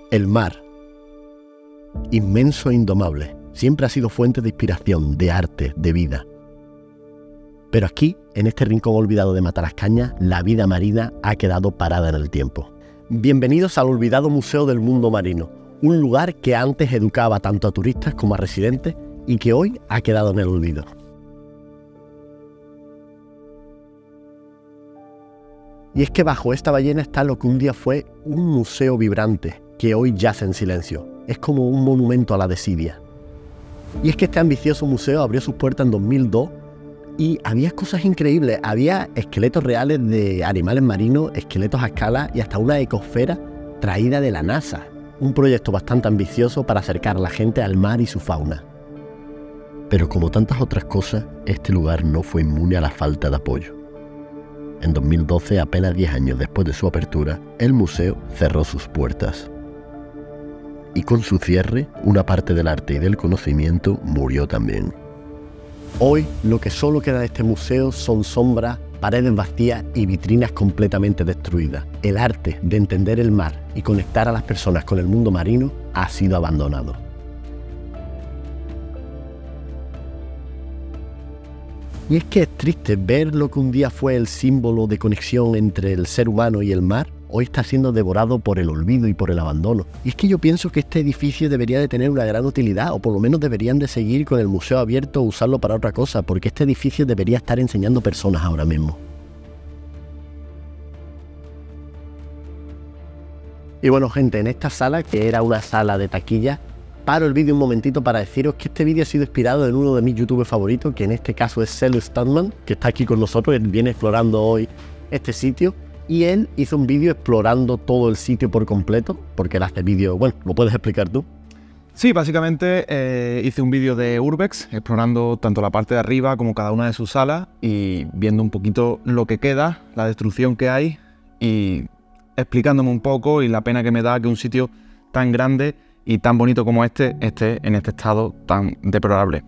El mar, inmenso e indomable, siempre ha sido fuente de inspiración, de arte, de vida. Pero aquí, en este rincón olvidado de Matalascañas, la vida marina ha quedado parada en el tiempo. Bienvenidos al olvidado Museo del Mundo Marino, un lugar que antes educaba tanto a turistas como a residentes y que hoy ha quedado en el olvido. Y es que bajo esta ballena está lo que un día fue un museo vibrante, que hoy yace en silencio. Es como un monumento a la desidia. Y es que este ambicioso museo abrió sus puertas en 2002 y había cosas increíbles. Había esqueletos reales de animales marinos, esqueletos a escala y hasta una ecosfera traída de la NASA. Un proyecto bastante ambicioso para acercar a la gente al mar y su fauna. Pero como tantas otras cosas, este lugar no fue inmune a la falta de apoyo. En 2012, apenas 10 años después de su apertura, el museo cerró sus puertas. Y con su cierre, una parte del arte y del conocimiento murió también. Hoy, lo que solo queda de este museo son sombras, paredes vacías y vitrinas completamente destruidas. El arte de entender el mar y conectar a las personas con el mundo marino ha sido abandonado. Y es que es triste ver lo que un día fue el símbolo de conexión entre el ser humano y el mar, hoy está siendo devorado por el olvido y por el abandono. Y es que yo pienso que este edificio debería de tener una gran utilidad, o por lo menos deberían de seguir con el museo abierto o usarlo para otra cosa, porque este edificio debería estar enseñando personas ahora mismo. Y bueno, gente, en esta sala, que era una sala de taquilla, paro el vídeo un momentito para deciros que este vídeo ha sido inspirado en uno de mis youtubers favoritos, que en este caso es Celo Standman, que está aquí con nosotros, él viene explorando hoy este sitio, y él hizo un vídeo explorando todo el sitio por completo, porque él hace vídeo, bueno, ¿lo puedes explicar tú? Sí, básicamente hice un vídeo de Urbex, explorando tanto la parte de arriba como cada una de sus salas, y viendo un poquito lo que queda, la destrucción que hay, y explicándome un poco y la pena que me da que un sitio tan grande y tan bonito como este esté en este estado tan deplorable.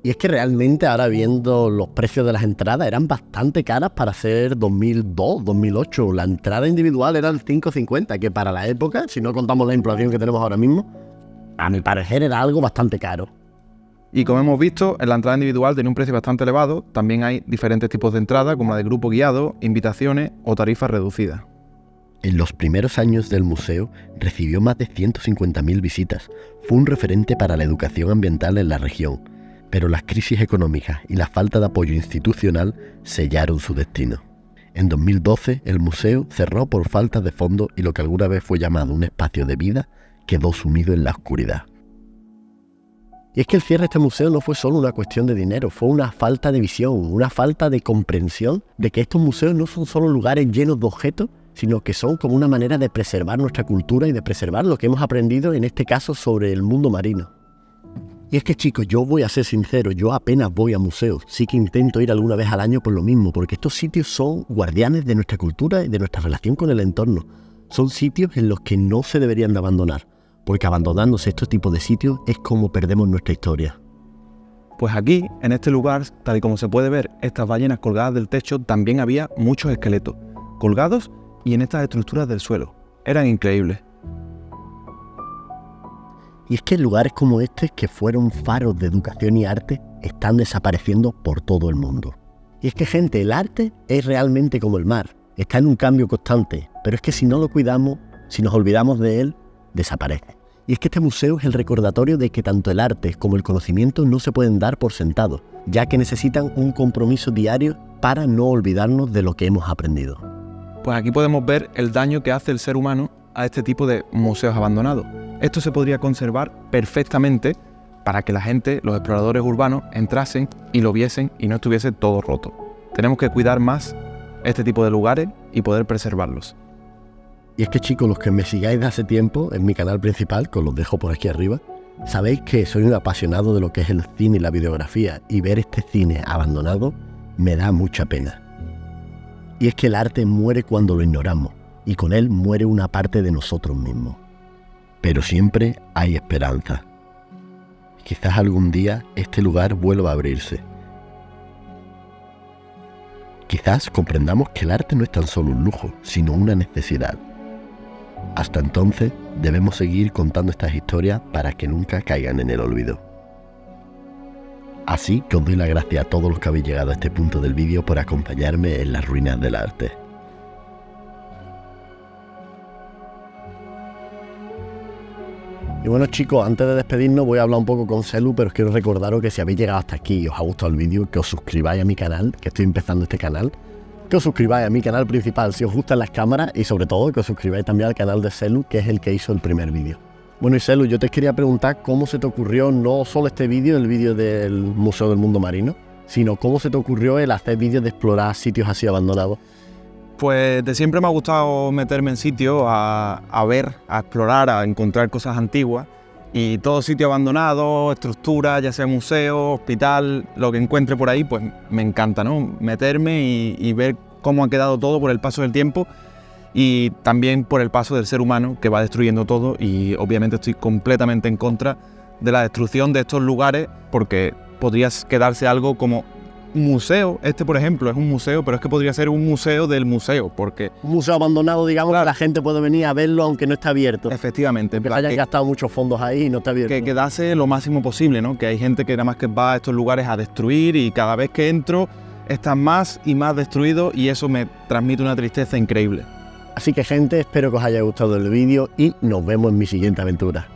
Y es que realmente ahora viendo los precios de las entradas eran bastante caras para hacer 2002, 2008. La entrada individual eran 5,50, que para la época, si no contamos la inflación que tenemos ahora mismo, a mi parecer era algo bastante caro. Y como hemos visto, en la entrada individual tiene un precio bastante elevado. También hay diferentes tipos de entrada, como la de grupo guiado, invitaciones o tarifas reducidas. En los primeros años del museo recibió más de 150.000 visitas. Fue un referente para la educación ambiental en la región, pero las crisis económicas y la falta de apoyo institucional sellaron su destino. En 2012, el museo cerró por falta de fondos y lo que alguna vez fue llamado un espacio de vida quedó sumido en la oscuridad. Y es que el cierre de este museo no fue solo una cuestión de dinero, fue una falta de visión, una falta de comprensión de que estos museos no son solo lugares llenos de objetos, sino que son como una manera de preservar nuestra cultura y de preservar lo que hemos aprendido, en este caso, sobre el mundo marino. Y es que, chicos, yo voy a ser sincero, yo apenas voy a museos. Sí que intento ir alguna vez al año por lo mismo, porque estos sitios son guardianes de nuestra cultura y de nuestra relación con el entorno. Son sitios en los que no se deberían de abandonar, porque abandonándose estos tipos de sitios es como perdemos nuestra historia. Pues aquí, en este lugar, tal y como se puede ver, estas ballenas colgadas del techo, también había muchos esqueletos, colgados y en estas estructuras del suelo. Eran increíbles. Y es que lugares como este, que fueron faros de educación y arte, están desapareciendo por todo el mundo. Y es que, gente, el arte es realmente como el mar, está en un cambio constante, pero es que si no lo cuidamos, si nos olvidamos de él, desaparece. Y es que este museo es el recordatorio de que tanto el arte como el conocimiento no se pueden dar por sentado, ya que necesitan un compromiso diario para no olvidarnos de lo que hemos aprendido. Pues aquí podemos ver el daño que hace el ser humano a este tipo de museos abandonados. Esto se podría conservar perfectamente para que la gente, los exploradores urbanos, entrasen y lo viesen y no estuviese todo roto. Tenemos que cuidar más este tipo de lugares y poder preservarlos. Y es que, chicos, los que me sigáis de hace tiempo en mi canal principal, que os los dejo por aquí arriba, sabéis que soy un apasionado de lo que es el cine y la videografía, y ver este cine abandonado me da mucha pena. Y es que el arte muere cuando lo ignoramos, y con él muere una parte de nosotros mismos. Pero siempre hay esperanza. Quizás algún día este lugar vuelva a abrirse. Quizás comprendamos que el arte no es tan solo un lujo, sino una necesidad. Hasta entonces, debemos seguir contando estas historias para que nunca caigan en el olvido. Así que os doy las gracias a todos los que habéis llegado a este punto del vídeo por acompañarme en las ruinas del arte. Y bueno chicos, antes de despedirnos voy a hablar un poco con Celu, pero os quiero recordaros que si habéis llegado hasta aquí y os ha gustado el vídeo, que os suscribáis a mi canal, que estoy empezando este canal, que os suscribáis a mi canal principal si os gustan las cámaras y sobre todo que os suscribáis también al canal de Celu, que es el que hizo el primer vídeo. Bueno y Celu, yo te quería preguntar cómo se te ocurrió no solo este vídeo, el vídeo del Museo del Mundo Marino, sino cómo se te ocurrió el hacer vídeos de explorar sitios así abandonados. Pues de siempre me ha gustado meterme en sitios a ver, a explorar, a encontrar cosas antiguas. Y todo sitio abandonado, estructura, ya sea museo, hospital, lo que encuentre por ahí, pues me encanta, ¿no? Meterme y ver cómo ha quedado todo por el paso del tiempo y también por el paso del ser humano que va destruyendo todo, y obviamente estoy completamente en contra de la destrucción de estos lugares porque podría quedarse algo como museo. Este, por ejemplo, es un museo, pero es que podría ser un museo del museo, porque... Un museo abandonado, digamos, que la gente puede venir a verlo aunque no está abierto. Efectivamente. Que hayan gastado muchos fondos ahí y no está abierto. Que quedase lo máximo posible, ¿no? Que hay gente que nada más que va a estos lugares a destruir y cada vez que entro está más y más destruido y eso me transmite una tristeza increíble. Así que gente, espero que os haya gustado el vídeo y nos vemos en mi siguiente aventura.